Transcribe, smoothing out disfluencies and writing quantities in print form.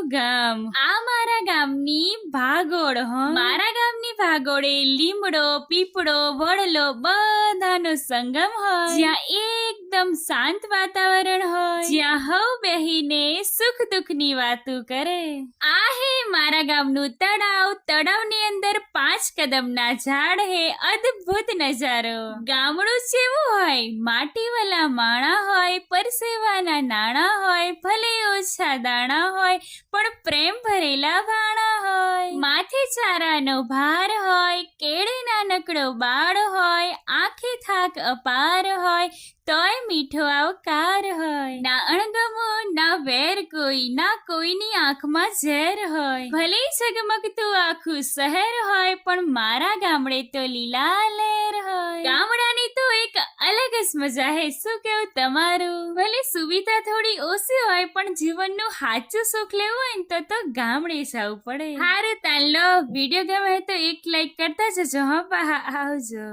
મારું ગામ. આ મારા ગામની ભાગોળ હો. મારા ગામની ભાગોળે લીમડો, પીપળો, વડલો બધાનો સંગમ હોય. જ્યાં એકદમ શાંત વાતાવરણ હોય. જ્યાં હવ બેહીને સુખ દુઃખની વાતો કરે. આ હે મારા ગામનું તળાવ. તળાવની અંદર 5 કદમના ઝાડ હે. અદ્ભુત નજારો. ગામડું જેવું હોય. માટીવાળા માણા હોય, પરસેવાના નાણા હોય, ભલે ઓછા દાણા હોય પણ પ્રેમ ભરેલા વાણા હોય. માથે ચારાનો ભાર હોય, કેળે નાનકડો બાળ હોય, આંખે થાક અપાર હોય, તોય મીઠો આવકાર હોય. ના અણગમો ના વેર કોઈ, ના કોઈની આંખમાં ઝેર હોય. ભલે ઝગમગતું આખું શહેર હોય પણ મારા ગામડે તો લીલા લહેર હોય. ગામડાની તો એક અલગ જ મજા હે. શું કેવું તમારું? ભલે સુવિધા થોડી ઓછી હોય પણ જીવનનું સાચું સુખ લેવું હોય ને તો ગામડે જવું પડે. હારું તાલો વિડીયો ગમે તો એક લાઈક કરતા જજો. હા આવજો.